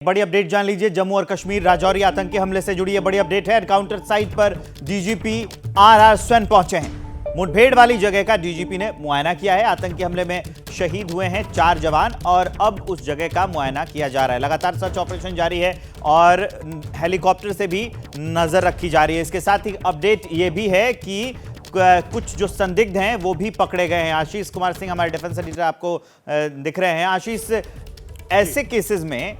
बड़ी अपडेट जान लीजिए। जम्मू और कश्मीर राजौरी आतंकी हमले से जुड़ी ये बड़ी अपडेट है। एनकाउंटर साइट पर डीजीपी आरआर स्वयं पहुंचे हैं। मुठभेड़ वाली जगह का डीजीपी ने मुआयना किया है। आतंकी हमले में शहीद हुए हैं 4 जवान और अब उस जगह का मुआयना किया जा रहा है। लगातार सर्च ऑपरेशन जारी है और हेलीकॉप्टर से भी नजर रखी जा रही है। इसके साथ ही अपडेट ये भी है कि कुछ जो संदिग्ध हैं वो भी पकड़े गए हैं। आशीष कुमार सिंह हमारे डिफेंस एडिटर आपको दिख रहे हैं। आशीष, ऐसे केसेस में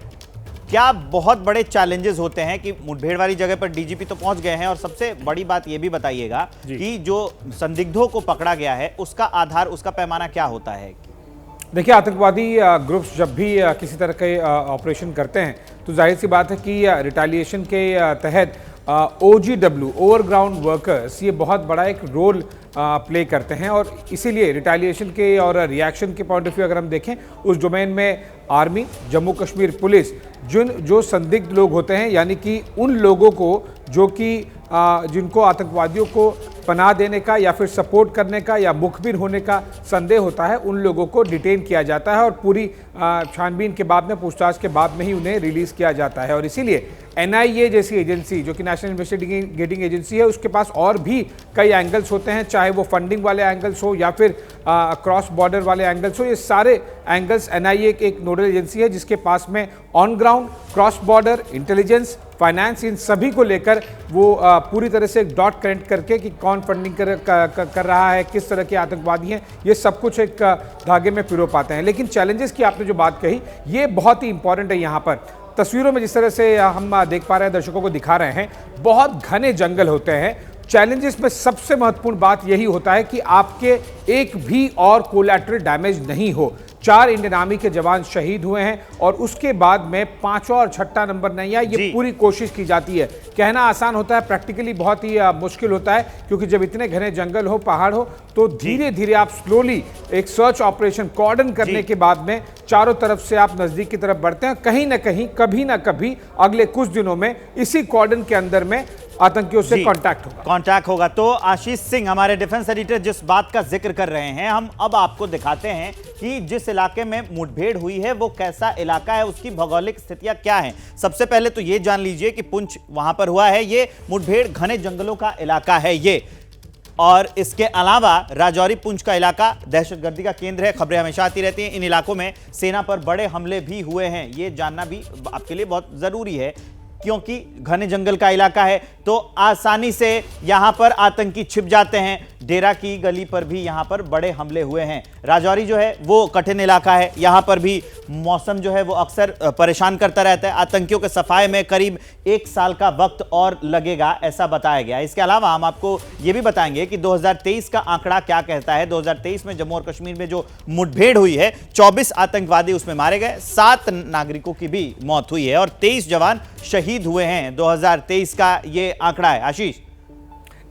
क्या बहुत बड़े चैलेंजेस होते हैं कि मुठभेड़ वाली जगह पर डीजीपी तो पहुंच गए हैं और सबसे बड़ी बात यह भी बताइएगा कि जो संदिग्धों को पकड़ा गया है उसका आधार, उसका पैमाना क्या होता है? देखिए, आतंकवादी ग्रुप्स जब भी किसी तरह के ऑपरेशन करते हैं तो जाहिर सी बात है कि रिटेलिएशन के तहत OGW ओवरग्राउंड वर्कर्स ये बहुत बड़ा एक रोल प्ले करते हैं और इसीलिए रिटेलिएशन के और रिएक्शन के पॉइंट ऑफ व्यू अगर हम देखें उस डोमेन में आर्मी, जम्मू कश्मीर पुलिस जो संदिग्ध लोग होते हैं, यानी कि उन लोगों को जो कि जिनको आतंकवादियों को पनाह देने का या फिर सपोर्ट करने का या मुखबिर होने का संदेह होता है, उन लोगों को डिटेन किया जाता है और पूरी छानबीन के बाद में, पूछताछ के बाद में ही उन्हें रिलीज किया जाता है। और इसीलिए NIA जैसी एजेंसी जो कि नेशनल इन्वेस्टिगेटिंग एजेंसी है, उसके पास और भी कई एंगल्स होते हैं, चाहे वो फंडिंग वाले एंगल्स हो या फिर क्रॉस बॉर्डर वाले एंगल्स हो। ये सारे एंगल्स NIA एक नोडल एजेंसी है जिसके पास में on ground, cross border, intelligence, finance, इन सभी को लेकर वो पूरी तरह से एक डॉट कनेक्ट करके कि कौन फंडिंग कर रहा है, किस तरह के आतंकवादी हैं, ये सब कुछ एक धागे में पिरो पाते हैं। लेकिन चैलेंजेस की आपने जो बात कही ये बहुत ही इंपॉर्टेंट है। यहाँ पर तस्वीरों में जिस तरह से हम देख पा रहे हैं, दर्शकों को दिखा रहे हैं, बहुत घने जंगल होते हैं। चैलेंजेस में सबसे महत्वपूर्ण बात यही होता है कि आपके एक भी और कोलैटरल डैमेज नहीं हो। 4 इंडियन आर्मी के जवान शहीद हुए हैं और उसके बाद में 5वां और 6ठा नंबर नहीं आया। ये पूरी कोशिश की जाती है। कहना आसान होता है, प्रैक्टिकली बहुत ही मुश्किल होता है, क्योंकि जब इतने घने जंगल हो, पहाड़ हो, तो धीरे धीरे आप स्लोली एक सर्च ऑपरेशन कॉर्डन करने के बाद में चारों तरफ से आप नजदीक की तरफ बढ़ते हैं। कहीं ना कहीं, कभी ना कभी अगले कुछ दिनों में इसी कॉर्डन के अंदर में आतंकियों से कांटेक्ट होगा। तो आशीष सिंह हमारे डिफेंस एडिटर जिस बात का जिक्र कर रहे हैं, हम अब आपको दिखाते हैं कि जिस इलाके में मुठभेड़ हुई है वो कैसा इलाका है, उसकी भौगोलिक स्थितियां क्या हैं। सबसे पहले तो ये जान लीजिए कि पुंछ वहां पर हुआ है। ये मुठभेड़ घने जंगलों का इलाका है ये, और इसके अलावा राजौरी पुंछ का इलाका दहशतगर्दी का केंद्र है। खबरें हमेशा आती रहती हैं, इन इलाकों में सेना पर बड़े हमले भी हुए हैं। ये जानना भी आपके लिए बहुत जरूरी है क्योंकि घने जंगल का इलाका है तो आसानी से यहां पर आतंकी छिप जाते हैं। डेरा की गली पर भी यहां पर बड़े हमले हुए हैं। राजौरी जो है वो कठिन इलाका है, यहां पर भी मौसम जो है वो अक्सर परेशान करता रहता है। आतंकियों के सफाए में करीब 1 साल का वक्त और लगेगा, ऐसा बताया गया। इसके अलावा हम आपको ये भी बताएंगे कि 2023 का आंकड़ा क्या कहता है। 2023 में जम्मू और कश्मीर में जो मुठभेड़ हुई है, 24 आतंकवादी उसमें मारे गए, 7 नागरिकों की भी मौत हुई है और 23 जवान शहीद हुए हैं। 2023 का ये आंकड़ा है। आशीष,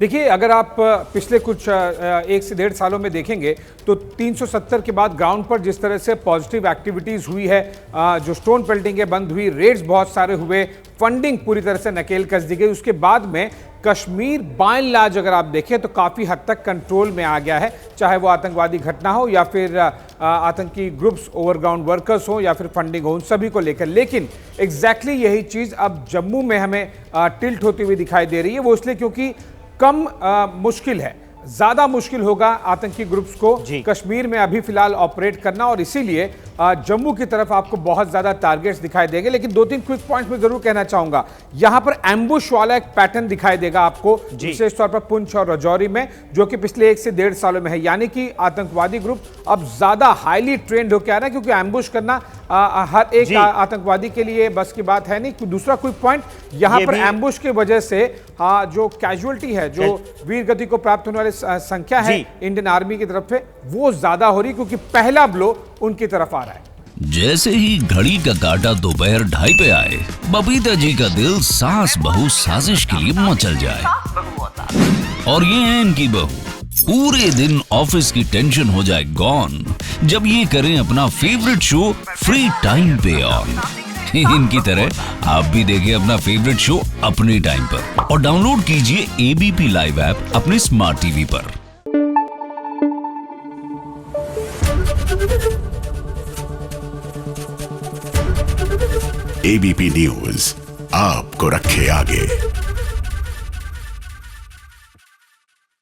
देखिए, अगर आप पिछले कुछ 1 से 1.5 सालों में देखेंगे तो 370 के बाद ग्राउंड पर जिस तरह से पॉजिटिव एक्टिविटीज़ हुई है, जो स्टोन पेल्टिंगें बंद हुई, रेड्स बहुत सारे हुए, फंडिंग पूरी तरह से नकेल कस दी गई, उसके बाद में कश्मीर बाय एंड लार्ज अगर आप देखें तो काफ़ी हद तक कंट्रोल में आ गया है। चाहे वो आतंकवादी घटना हो या फिर आतंकी ग्रुप्स, ओवरग्राउंड वर्कर्स हो या फिर फंडिंग हो, उन सभी को लेकर। लेकिन एग्जैक्टली यही चीज़ अब जम्मू में हमें टिल्ट होती हुई दिखाई दे रही है। वो इसलिए क्योंकि कम मुश्किल है, ज्यादा मुश्किल होगा आतंकी ग्रुप्स को कश्मीर में अभी फिलहाल ऑपरेट करना, और इसीलिए जम्मू की तरफ आपको बहुत ज्यादा टारगेट्स दिखाई देंगे। लेकिन 2-3 क्विक पॉइंट्स में जरूर कहना चाहूंगा। यहां पर एम्बुश वाला एक पैटर्न दिखाई देगा आपको, विशेष तौर पर पुंछ और राजौरी में, जो कि पिछले 1 से 1.5 सालों में है। यानी कि आतंकवादी ग्रुप अब ज्यादा हाईली ट्रेंड होकर आ रहा है, क्योंकि एम्बुश करना हर एक आतंकवादी के लिए बस की बात है नहीं। दूसरा क्विक पॉइंट, यहां पर एम्बुश की वजह से जो कैजुअलिटी है, जो वीर गति को प्राप्त होने वाली संख्या है इंडियन आर्मी की तरफ से, वो ज्यादा हो रही, क्योंकि पहला ब्लो उनकी तरफ आ रहा है। जैसे ही घड़ी का काटा दोपहर 2:30 पे आए, बबीता जी का दिल सास बहू साजिश के लिए मचल जाए। और ये है इनकी बहू, पूरे दिन ऑफिस की टेंशन हो जाए गॉन जब ये करें अपना फेवरेट शो फ्री टाइम पे ऑन। इनकी तरह आप भी देखें अपना फेवरेट शो अपने टाइम पर और डाउनलोड कीजिए ABP लाइव ऐप अपने स्मार्ट टीवी पर। एबीपी न्यूज आपको रखे आगे।